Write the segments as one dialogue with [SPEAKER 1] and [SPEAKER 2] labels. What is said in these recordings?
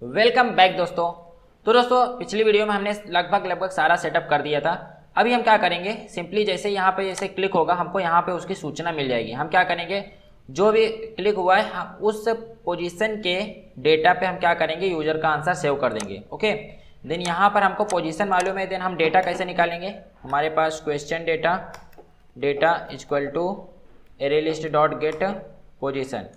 [SPEAKER 1] Welcome back दोस्तों। तो दोस्तों पिछली वीडियो में हमने लगभग सारा सेटअप कर दिया था। अभी हम क्या करेंगे, सिंपली जैसे यहाँ पे जैसे क्लिक होगा हमको यहाँ पे उसकी सूचना मिल जाएगी। हम क्या करेंगे, जो भी क्लिक हुआ है उस पोजीशन के डेटा पे हम क्या करेंगे, यूजर का आंसर सेव कर देंगे। ओके, देन यहाँ पर हमको पोजीशन मालूम है, देन हम डेटा कैसे निकालेंगे। हमारे पास question data equal to array list dot get position.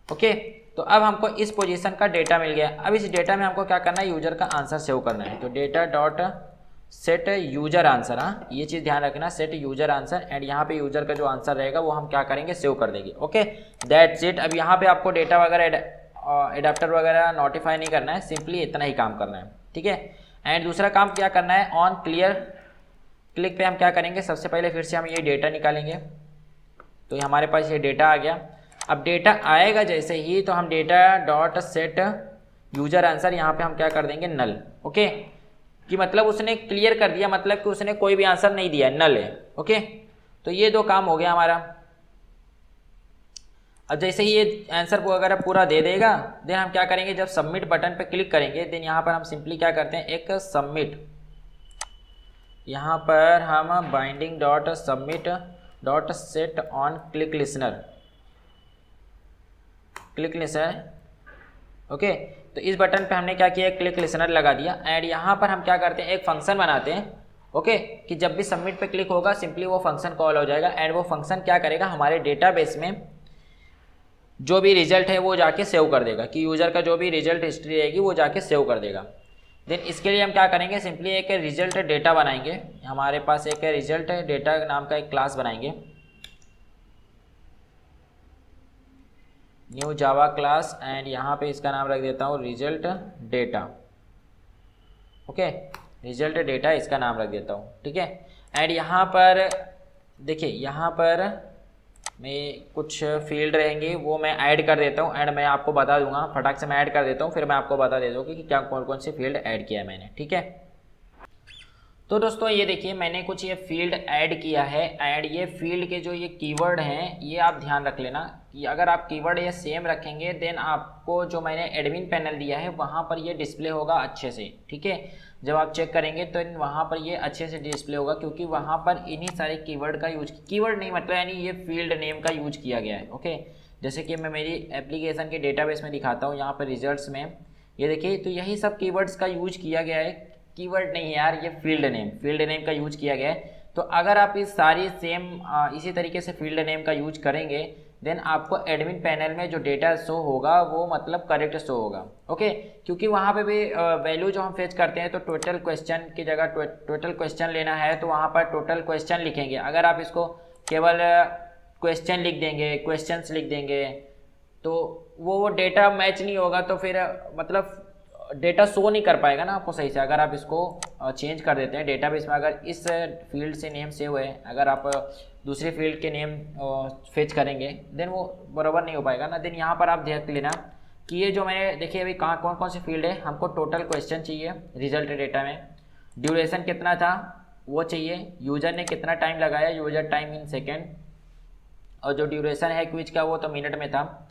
[SPEAKER 1] Okay, तो अब हमको इस पोजीशन का डेटा मिल गया। अब इस डेटा में हमको क्या करना है, यूजर का आंसर सेव करना है। तो data dot set user answer, हाँ ये चीज़ ध्यान रखना, सेट यूजर आंसर, एंड यहाँ पे यूजर का जो आंसर रहेगा वो हम क्या करेंगे, सेव कर देंगे। Okay, that's it. अब यहाँ पे आपको डेटा वगैरह एडाप्टर वगैरह नोटिफाई नहीं करना है, सिंपली इतना ही काम करना है। ठीक है, एंड दूसरा काम क्या करना है, ऑन क्लियर क्लिक पे हम क्या करेंगे, सबसे पहले फिर से हम ये डेटा निकालेंगे। तो हमारे पास ये डेटा आ गया। अब डेटा आएगा जैसे ही, तो हम data dot set user answer यहाँ पे हम क्या कर देंगे, नल। ओके, कि मतलब उसने क्लियर कर दिया, मतलब कि उसने कोई भी आंसर नहीं दिया, नल है। ओके, तो ये दो काम हो गया हमारा। अब जैसे ही ये आंसर वगैरह पूरा दे देगा, देन हम क्या करेंगे, जब सबमिट बटन पे क्लिक करेंगे, देन यहाँ पर हम सिंपली क्या करते हैं, एक सबमिट, यहाँ पर हम binding dot submit dot set on click listener okay. तो इस बटन पे हमने क्या किया, क्लिक लिसनर लगा दिया। एंड यहाँ पर हम क्या करते हैं, एक फंक्शन बनाते हैं। ओके, कि जब भी सबमिट पे क्लिक होगा सिंपली वो फंक्शन कॉल हो जाएगा, एंड वो फंक्शन क्या करेगा, हमारे डेटाबेस में जो भी रिजल्ट है वो जाके सेव कर देगा, कि यूजर का जो भी रिजल्ट हिस्ट्री रहेगी वो जाके सेव कर देगा। देन इसके लिए हम क्या करेंगे, सिंपली एक रिजल्ट डेटा बनाएंगे। हमारे पास एक रिजल्ट डेटा नाम का एक क्लास बनाएंगे, न्यू जावा क्लास, एंड यहाँ पे इसका नाम रख देता हूँ result data. Okay, result data इसका नाम रख देता हूँ। ठीक है, एंड यहाँ पर देखिए, यहाँ पर मैं कुछ फील्ड रहेंगे वो मैं ऐड कर देता हूँ, एंड मैं आपको बता दूंगा, फटाक से मैं ऐड कर देता हूँ, फिर मैं आपको बता देता हूँ कि क्या कौन कौन से फील्ड ऐड किया है मैंने। ठीक है, तो दोस्तों ये देखिए मैंने कुछ ये फील्ड ऐड किया है, एंड ये फील्ड के जो ये कीवर्ड हैं ये आप ध्यान रख लेना कि अगर आप कीवर्ड ये सेम रखेंगे, देन आपको जो मैंने एडमिन पैनल दिया है वहाँ पर ये डिस्प्ले होगा अच्छे से। ठीक है, जब आप चेक करेंगे तो वहाँ पर ये अच्छे से डिस्प्ले होगा, क्योंकि वहाँ पर इन्हीं सारे कीवर्ड का यूज, कीवर्ड नहीं मतलब यानी ये फील्ड नेम का यूज किया गया है। ओके, जैसे कि मैं मेरी एप्लीकेशन के डेटाबेस में दिखाता हूँ, यहाँ पर रिजल्ट्स में ये देखिए, तो यही सब कीवर्ड्स का यूज किया गया है। कीवर्ड नहीं है यार, ये फील्ड नेम का यूज किया गया है। तो अगर आप इस सारी सेम इसी तरीके से फील्ड नेम का यूज करेंगे, देन आपको एडमिन पैनल में जो डेटा शो होगा वो मतलब करेक्ट शो होगा। ओके, क्योंकि वहाँ पे भी वैल्यू जो हम फेच करते हैं, तो टोटल क्वेश्चन की जगह टोटल क्वेश्चन लेना है, तो वहाँ पर टोटल क्वेश्चन लिखेंगे। अगर आप इसको केवल क्वेश्चन लिख देंगे, क्वेश्चंस लिख देंगे, तो वो डेटा मैच नहीं होगा, तो फिर मतलब डेटा शो नहीं कर पाएगा ना आपको सही से। अगर आप इसको चेंज कर देते हैं डेटाबेस में, अगर इस फील्ड से नेम सेव है, अगर आप दूसरे फील्ड के नेम फेच करेंगे, देन वो बराबर नहीं हो पाएगा ना। देन यहाँ पर आप देख लेना कि ये जो मैंने देखिए अभी कहाँ कौन कौन से फील्ड है, हमको टोटल क्वेश्चन चाहिए रिजल्ट डेटा में, ड्यूरेशन कितना था वो चाहिए, यूजर ने कितना टाइम लगाया, यूजर टाइम इन सेकेंड, और जो ड्यूरेशन है क्विज का वो तो मिनट में था,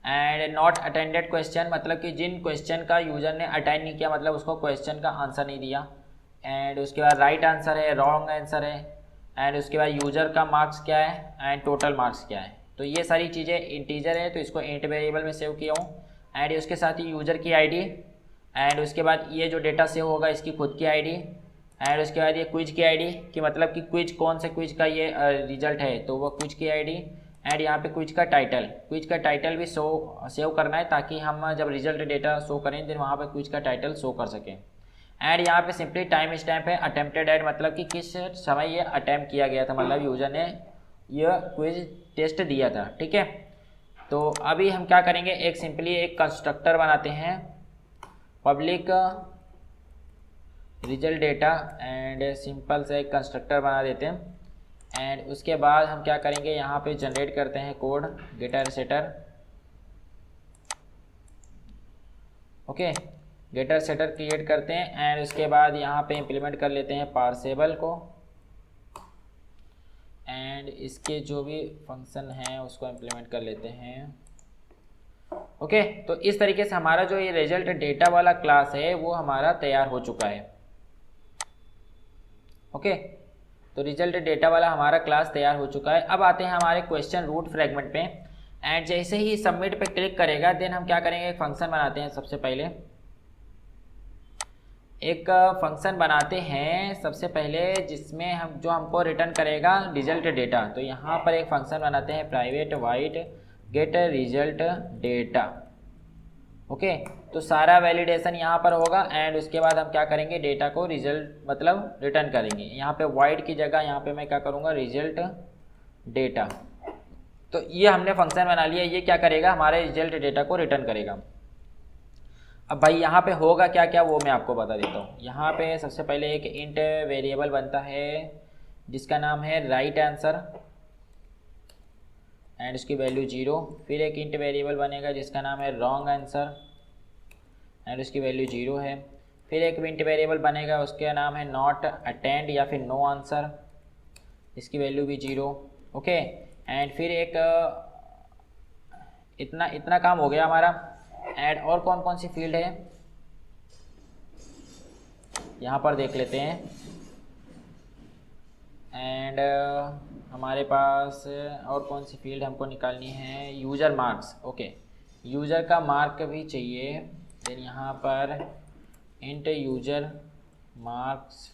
[SPEAKER 1] एंड नॉट अटेंडेड क्वेश्चन मतलब कि जिन क्वेश्चन का यूजर ने अटेंड नहीं किया, मतलब उसको क्वेश्चन का आंसर नहीं दिया, एंड उसके बाद राइट आंसर है, रॉन्ग आंसर है, एंड उसके बाद यूजर का मार्क्स क्या है, एंड टोटल मार्क्स क्या है। तो ये सारी चीज़ें इंटीजर है, तो इसको इंट वेरिएबल में सेव किया हूँ, एंड उसके साथ ही यूजर की आईडी, एंड उसके बाद ये जो डेटा सेव होगा इसकी खुद की आईडी, एंड उसके बाद ये क्विज की आईडी, कि मतलब कि क्विज कौन से क्विज का ये रिजल्ट है, तो वो क्विज की आईडी, एंड यहाँ पे क्विज का टाइटल भी सेव करना है, ताकि हम जब रिजल्ट डेटा शो करें देन वहाँ पे क्विज का टाइटल शो कर सकें। एंड यहाँ पे सिंपली टाइम स्टैम्प है, अटेम्प्टेड एट मतलब कि किस समय ये अटैम्प्ट किया गया था, मतलब यूजर ने यह क्विज टेस्ट दिया था। ठीक है, तो अभी हम क्या करेंगे, एक सिंपली एक कंस्ट्रक्टर बनाते हैं, public result data, and simple से एक कंस्ट्रक्टर बना देते हैं। एंड उसके बाद हम क्या करेंगे, यहाँ पे जनरेट करते हैं code getter setter. Okay, getter setter create करते हैं, एंड उसके बाद यहाँ पे इम्प्लीमेंट कर लेते हैं पार्सेबल को, एंड इसके जो भी फंक्शन हैं उसको इम्प्लीमेंट कर लेते हैं। ओके, तो इस तरीके से हमारा जो ये रिजल्ट डेटा वाला क्लास है वो हमारा तैयार हो चुका है। ओके, तो रिजल्ट डेटा वाला हमारा क्लास तैयार हो चुका है। अब आते हैं हमारे क्वेश्चन रूट फ्रेगमेंट पे। एंड जैसे ही सबमिट पे क्लिक करेगा देन हम क्या करेंगे, एक फंक्शन बनाते हैं। सबसे पहले एक फंक्शन बनाते हैं सबसे पहले, जिसमें हम जो हमको रिटर्न करेगा रिजल्ट डेटा। तो यहाँ पर एक फंक्शन बनाते हैं private wide get result data. Okay, तो सारा वैलिडेशन यहाँ पर होगा एंड उसके बाद हम क्या करेंगे, डेटा को रिजल्ट मतलब रिटर्न करेंगे। यहाँ पे वाइड की जगह यहाँ पे मैं क्या करूँगा, रिजल्ट डेटा। तो ये हमने फंक्शन बना लिया, ये क्या करेगा, हमारे रिजल्ट डेटा को रिटर्न करेगा। अब भाई यहाँ पे होगा क्या क्या वो मैं आपको बता देता हूँ। यहाँ पे सबसे पहले एक इंट वेरिएबल बनता है जिसका नाम है राइट आंसर एंड उसकी वैल्यू 0। फिर एक इंट वेरिएबल बनेगा जिसका नाम है रॉन्ग आंसर एंड उसकी वैल्यू 0 है। फिर एक इंट वेरिएबल बनेगा उसका नाम है नॉट अटेंड या फिर नो आंसर, इसकी वैल्यू भी 0। ओके, एंड फिर एक इतना काम हो गया हमारा। ऐड और कौन कौन सी फील्ड है यहाँ पर देख लेते हैं। एंड हमारे पास और कौन सी फील्ड हमको निकालनी है, यूज़र मार्क्स। ओके, यूज़र का मार्क भी चाहिए। देन यहाँ पर int user marks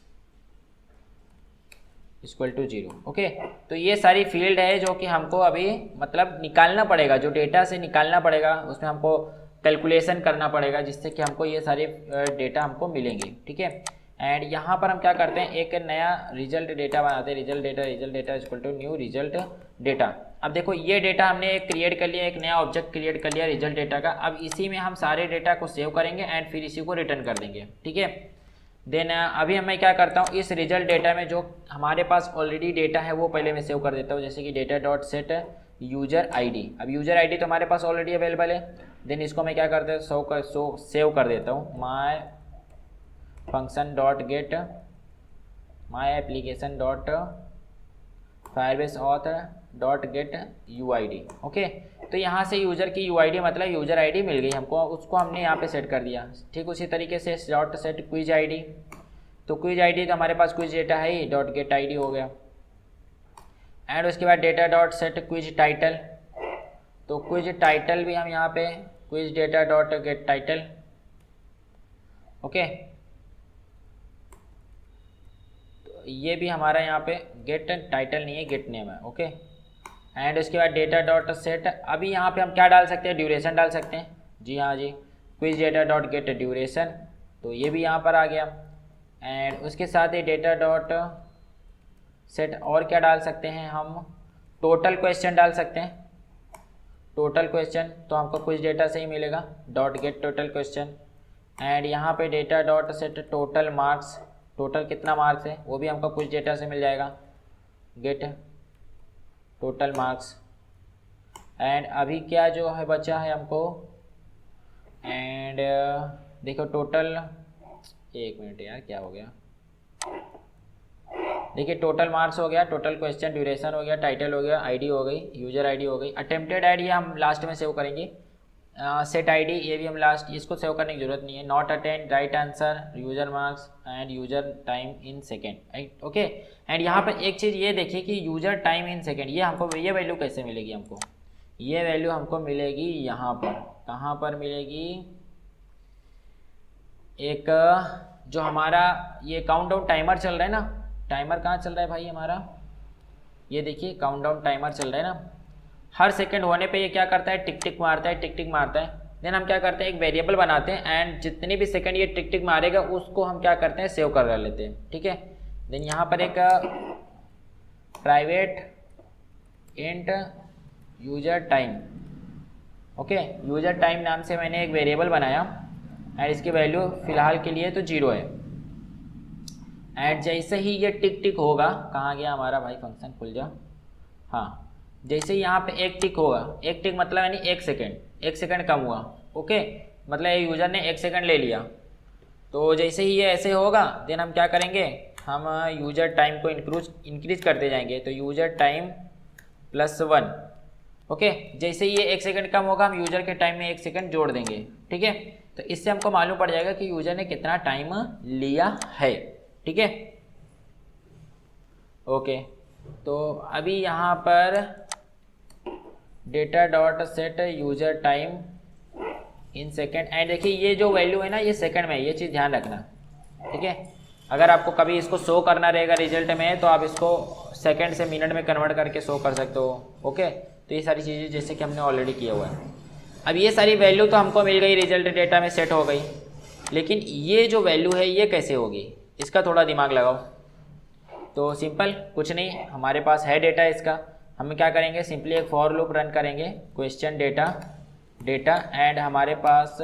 [SPEAKER 1] equal to 0। Okay, तो ये सारी फील्ड है जो कि हमको अभी मतलब निकालना पड़ेगा, जो डेटा से निकालना पड़ेगा, उसमें हमको कैलकुलेशन करना पड़ेगा जिससे कि हमको ये सारे डेटा हमको मिलेंगे। ठीक है, एंड यहाँ पर हम क्या करते हैं, एक नया रिजल्ट डेटा बनाते हैं। Result data equal to new result data. अब देखो ये डेटा हमने एक क्रिएट कर लिया, एक नया ऑब्जेक्ट क्रिएट कर लिया रिजल्ट डेटा का। अब इसी में हम सारे डेटा को सेव करेंगे एंड फिर इसी को रिटर्न कर देंगे। ठीक है, देन अभी मैं क्या करता हूँ, इस रिजल्ट डेटा में जो हमारे पास ऑलरेडी डेटा है वो पहले मैं सेव कर देता हूँ। जैसे कि data dot set user ID. अब यूजर आईडी तो हमारे पास ऑलरेडी अवेलेबल है। देन इसको मैं क्या करता हूँ, सेव कर देता हूँ my function dot gate my application dot Firebase auth dot get you I D. Okay, तो यहाँ से यूज़र की यू आई डी मतलब यूज़र आई डी मिल गई हमको, उसको हमने यहाँ पे सेट कर दिया। ठीक उसी तरीके से dot set quiz I D. तो क्विज आई डी तो हमारे पास क्विज डेटा है ही, डॉट गेट आई डी हो गया। एंड उसके बाद data dot set quiz title. तो क्विज टाइटल भी हम यहाँ पे quiz data dot gate title. Okay, तो ये भी हमारा यहाँ पे गेट टाइटल नहीं है, गेट नेम है। ओके, एंड उसके बाद डेटा डॉट सेट। अभी यहाँ पे हम क्या डाल सकते हैं, ड्यूरेशन डाल सकते हैं। जी हाँ जी, quiz data dot get duration, तो ये भी यहाँ पर आ गया। एंड उसके साथ ही डेटा डॉट सेट और क्या डाल सकते हैं हम, टोटल क्वेश्चन डाल सकते हैं। टोटल क्वेश्चन तो हमको क्विज डेटा से ही मिलेगा, dot get total question. And यहाँ पे data dot set total marks, total कितना मार्क्स है वो भी हमको क्विज डेटा से मिल जाएगा, गेट टोटल मार्क्स। एंड अभी क्या जो है बचा है हमको, एंड देखो टोटल, एक मिनट यार क्या हो गया, देखिए टोटल मार्क्स हो गया, टोटल क्वेश्चन ड्यूरेशन हो गया, टाइटल हो गया, आईडी हो गई, यूजर आईडी हो गई। अटेम्प्टेड आईडी हम लास्ट में सेव करेंगे। सेट आईडी ये भी हम लास्ट, इसको सेव करने की जरूरत नहीं है। Not attend right answer, user marks and user time in second. Okay, and यहाँ पर एक चीज़ ये देखिए कि यूजर टाइम इन सेकेंड, ये हमको ये वैल्यू कैसे मिलेगी हमको, ये वैल्यू हमको मिलेगी यहाँ पर। कहाँ पर मिलेगी, एक जो हमारा ये काउंटडाउन टाइमर चल रहा है ना, टाइमर कहाँ चल रहा है भाई हमारा, ये देखिए काउंटडाउन टाइमर चल रहा है ना, हर सेकंड होने पे ये क्या करता है, टिक टिक मारता है, टिक टिक मारता है। देन हम क्या करते हैं, एक वेरिएबल बनाते हैं एंड जितने भी सेकंड ये टिक टिक मारेगा उसको हम क्या करते हैं, सेव कर लेते हैं। ठीक है, देन यहाँ पर एक private int user time. Okay, user time नाम से मैंने एक वेरिएबल बनाया एंड इसकी वैल्यू फ़िलहाल के लिए तो 0 है। एंड जैसे ही ये टिक टिक होगा, कहाँ गया हमारा भाई फंक्शन, खुल जा। हाँ, जैसे ही यहाँ पे एक टिक होगा, एक टिक मतलब यानी एक सेकंड कम हुआ। ओके, मतलब ये यूज़र ने 1 सेकंड ले लिया। तो जैसे ही ये ऐसे होगा देन हम क्या करेंगे, हम यूज़र टाइम को इंक्रीज करते जाएंगे। तो यूज़र टाइम +1। ओके, जैसे ही ये 1 सेकंड कम होगा हम यूजर के टाइम में 1 सेकंड जोड़ देंगे, ठीक है। तो इससे हमको मालूम पड़ जाएगा कि यूजर ने कितना टाइम लिया है, ठीक है। ओके, तो अभी यहाँ पर data dot set user time in second, and देखिए ये जो वैल्यू है ना ये सेकंड में है, ये चीज़ ध्यान रखना, ठीक है। अगर आपको कभी इसको शो करना रहेगा रिजल्ट में तो आप इसको सेकंड से मिनट में कन्वर्ट करके शो कर सकते हो, ओके। तो ये सारी चीज़ें जैसे कि हमने ऑलरेडी किया हुआ है। अब ये सारी वैल्यू तो हमको मिल गई, रिजल्ट डेटा में सेट हो गई, लेकिन ये जो वैल्यू है ये कैसे होगी, इसका थोड़ा दिमाग लगाओ। तो सिंपल कुछ नहीं, हमारे पास है डेटा इसका, हम क्या करेंगे सिंपली एक फॉर लूप रन करेंगे, क्वेश्चन डेटा एंड हमारे पास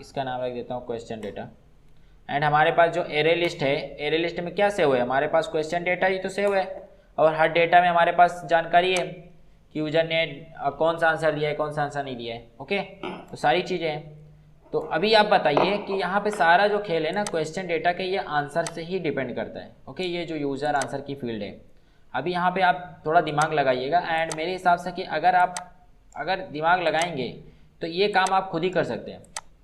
[SPEAKER 1] इसका नाम रख देता हूँ क्वेश्चन डेटा, एंड हमारे पास जो एरे लिस्ट है, एरे लिस्ट में क्या सेव है, हमारे पास क्वेश्चन डेटा ही तो सेव है, और हर डेटा में हमारे पास जानकारी है कि यूजर ने कौन सा आंसर दिया है, कौन सा आंसर नहीं दिया है, ओके। तो सारी चीज़ें हैं। तो अभी आप बताइए कि यहाँ पे सारा जो खेल है ना क्वेश्चन डेटा के, ये आंसर से ही डिपेंड करता है, ओके। ये जो यूज़र आंसर की फील्ड है, अभी यहाँ पे आप थोड़ा दिमाग लगाइएगा, एंड मेरे हिसाब से कि अगर दिमाग लगाएंगे तो ये काम आप खुद ही कर सकते हैं,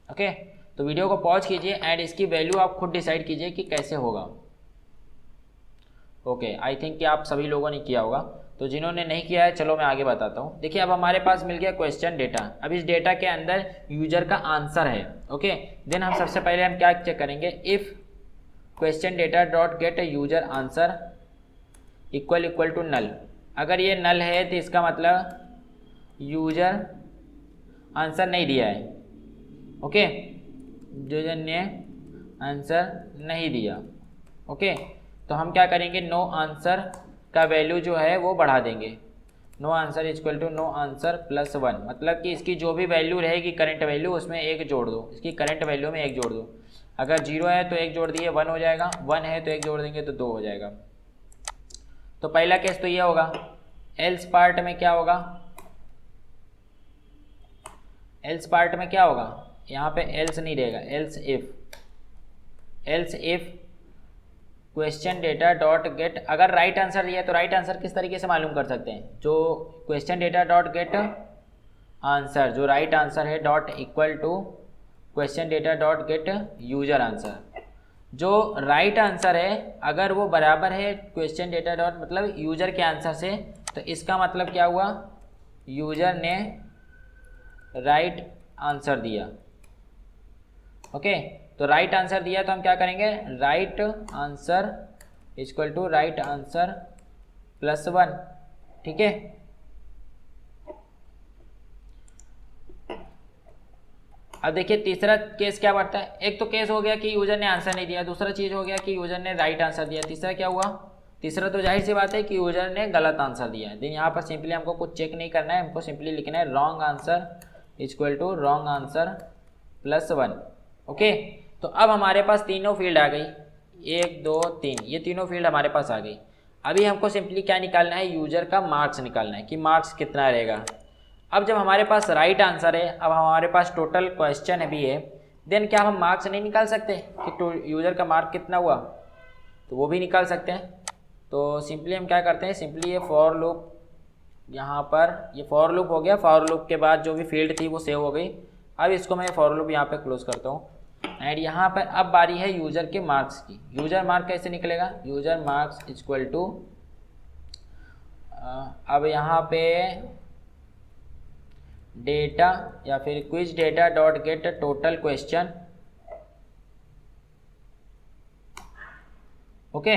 [SPEAKER 1] ओके। तो वीडियो को पॉज कीजिए एंड इसकी वैल्यू आप खुद डिसाइड कीजिए कि कैसे होगा, ओके। आई थिंक कि आप सभी लोगों ने किया होगा, तो जिन्होंने नहीं किया है चलो मैं आगे बताता हूँ। देखिए अब हमारे पास मिल गया क्वेश्चन डेटा, अब इस डेटा के अंदर यूजर का आंसर है, ओके। देन हम सबसे पहले हम क्या चेक करेंगे, if question data dot get user answer equal to null. अगर ये नल है तो इसका मतलब यूजर आंसर नहीं दिया है, ओके। यूजर ने आंसर नहीं दिया, ओके। तो हम क्या करेंगे, नो आंसर का वैल्यू जो है वो बढ़ा देंगे, no answer equal to no answer plus 1, मतलब कि इसकी जो भी वैल्यू रहेगी करंट वैल्यू उसमें 1 जोड़ दो, इसकी करंट वैल्यू में 1 जोड़ दो। अगर 0 है तो 1 जोड़ दिए 1 हो जाएगा, 1 है तो 1 जोड़ देंगे तो 2 हो जाएगा। तो पहला केस तो ये होगा। एल्स पार्ट में क्या होगा, एल्स पार्ट में क्या होगा, यहाँ पे एल्स नहीं रहेगा, else if question data dot gate, अगर राइट आंसर दिया है तो राइट आंसर किस तरीके से मालूम कर सकते हैं, जो question data dot get answer, जो राइट आंसर है dot equal to question data dot get user answer. जो राइट आंसर है अगर वो बराबर है क्वेश्चन डेटा डॉट मतलब यूजर के आंसर से, तो इसका मतलब क्या हुआ, यूजर ने राइट आंसर दिया, ओके। तो राइट आंसर दिया तो हम क्या करेंगे, right answer equal to right answer plus 1, ठीक है। अब देखिए तीसरा केस क्या बढ़ता है, एक तो केस हो गया कि यूजर ने आंसर नहीं दिया, दूसरा चीज हो गया कि यूजर ने राइट आंसर दिया, तीसरा क्या हुआ, तीसरा तो जाहिर सी बात है कि यूजर ने गलत आंसर दिया है। देन यहाँ पर सिंपली हमको कुछ चेक नहीं करना है, हमको सिंपली लिखना है wrong answer equal to wrong answer plus 1, okay. तो अब हमारे पास तीनों फील्ड आ गई, 1 2 3, ये तीनों फील्ड हमारे पास आ गई। अभी हमको सिंपली क्या निकालना है, यूजर का मार्क्स निकालना है कि मार्क्स कितना रहेगा। अब जब हमारे पास राइट आंसर है, अब हमारे पास टोटल क्वेश्चन भी है, देन क्या हम मार्क्स नहीं निकाल सकते कि यूजर का मार्क कितना हुआ, तो वो भी निकाल सकते हैं। तो सिंपली हम क्या करते हैं, सिंपली ये फॉर लूप, यहाँ पर ये फॉर लूप हो गया, फॉर लूप के बाद जो भी फील्ड थी वो सेव हो गई। अब इसको मैं फॉर लूप यहाँ पे क्लोज करता हूँ, एंड यहाँ पर अब बारी है यूजर के मार्क्स की। यूजर मार्क कैसे निकलेगा, यूजर मार्क्स इक्वल टू, अब यहाँ पे डेटा या फिर quiz data dot get total question, okay.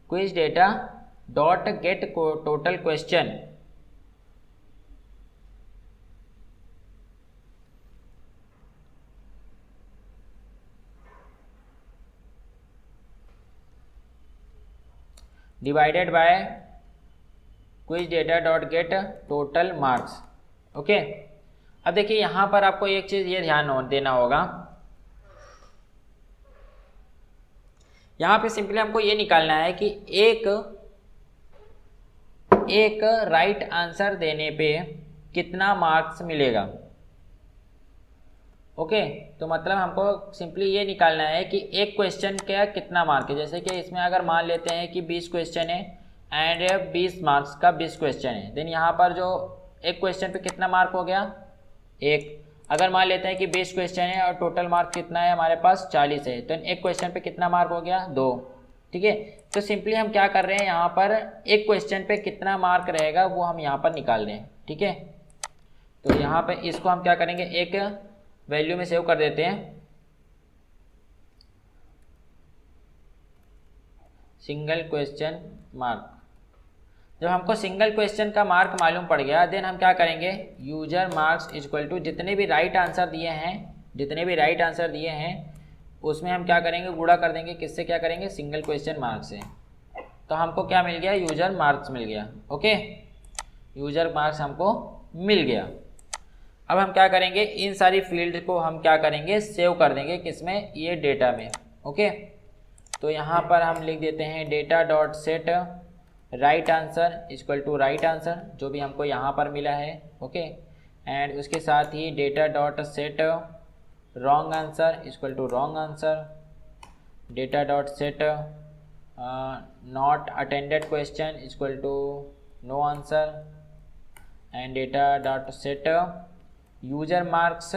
[SPEAKER 1] Quiz data dot get total question, divided by quiz data dot get total marks, okay. अब देखिए यहाँ पर आपको एक चीज़ ये ध्यान देना होगा, यहाँ पे सिंपली हमको ये निकालना है कि एक राइट आंसर देने पे कितना मार्क्स मिलेगा, ओके। तो मतलब हमको सिंपली ये निकालना है कि एक क्वेश्चन का कितना मार्क है। जैसे कि इसमें अगर मान लेते हैं कि 20 क्वेश्चन है एंड 20 मार्क्स का 20 क्वेश्चन है। देन यहाँ पर जो एक क्वेश्चन पे कितना मार्क हो गया, एक। अगर मान लेते हैं कि 20 क्वेश्चन है और टोटल मार्क कितना है हमारे पास 40 है, तो एक क्वेश्चन पे कितना मार्क हो गया, 2। ठीक है, तो सिंपली हम क्या कर रहे हैं, यहाँ पर एक क्वेश्चन पे कितना मार्क रहेगा वो हम यहाँ पर निकाल रहे हैं। ठीक है, तो यहाँ पे इसको हम क्या करेंगे, एक वैल्यू में सेव कर देते हैं, सिंगल क्वेश्चन मार्क। जब हमको सिंगल क्वेश्चन का मार्क मालूम पड़ गया, देन हम क्या करेंगे, यूजर मार्क्स इक्वल टू जितने भी राइट आंसर दिए हैं उसमें हम क्या करेंगे, गुणा कर देंगे, किससे क्या करेंगे, सिंगल क्वेश्चन मार्क से। तो हमको क्या मिल गया, यूजर मार्क्स मिल गया। ओके, यूजर मार्क्स हमको मिल गया। अब हम क्या करेंगे, इन सारी फील्ड को हम क्या करेंगे, सेव कर देंगे, किसमें, ये डेटा में। ओके, तो यहाँ पर हम लिख देते हैं data dot set right answer equal to right answer, जो भी हमको यहाँ पर मिला है। ओके, एंड उसके साथ ही data dot set wrong answer equal to wrong answer, data dot set not attended question equal to no answer, and data dot set user marks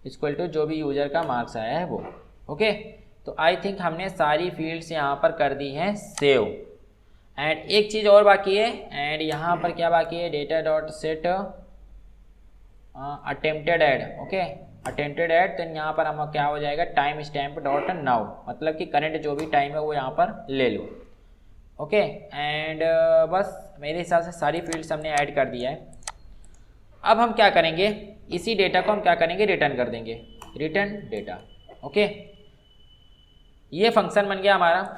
[SPEAKER 1] equal to जो भी यूजर का मार्क्स आया है वो। Okay, तो आई थिंक हमने सारी fields यहाँ पर कर दी हैं सेव। एंड एक चीज़ और बाकी है, एंड यहाँ पर क्या बाकी है, data dot set attempted add. Okay, attempted add, तो यहाँ पर हम क्या हो जाएगा, टाइम स्टैम्प डॉट नाउ, मतलब कि करंट जो भी टाइम है वो यहाँ पर ले लो। ओके, एंड बस मेरे हिसाब से सारी फील्ड्स हमने ऐड कर दिया है। अब हम क्या करेंगे, इसी डेटा को हम क्या करेंगे, रिटर्न कर देंगे, रिटर्न डेटा। ओके, ये फंक्शन बन गया हमारा।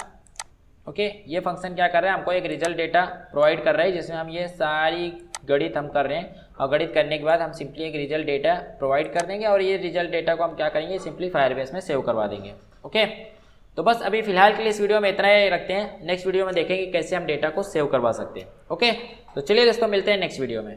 [SPEAKER 1] ओके, ये फंक्शन क्या कर रहा है, हमको एक रिजल्ट डेटा प्रोवाइड कर रहा है, जिसमें हम ये सारी गणित हम कर रहे हैं, और गणित करने के बाद हम सिंपली एक रिजल्ट डेटा प्रोवाइड कर देंगे, और ये रिजल्ट डेटा को हम क्या करेंगे, सिंपली फायरबेस में सेव करवा देंगे। ओके, तो बस अभी फिलहाल के लिए इस वीडियो में इतना ही रखते हैं। नेक्स्ट वीडियो में देखेंगे कैसे हम डेटा को सेव करवा सकते हैं। ओके, तो चलिए दोस्तों, मिलते हैं नेक्स्ट वीडियो में।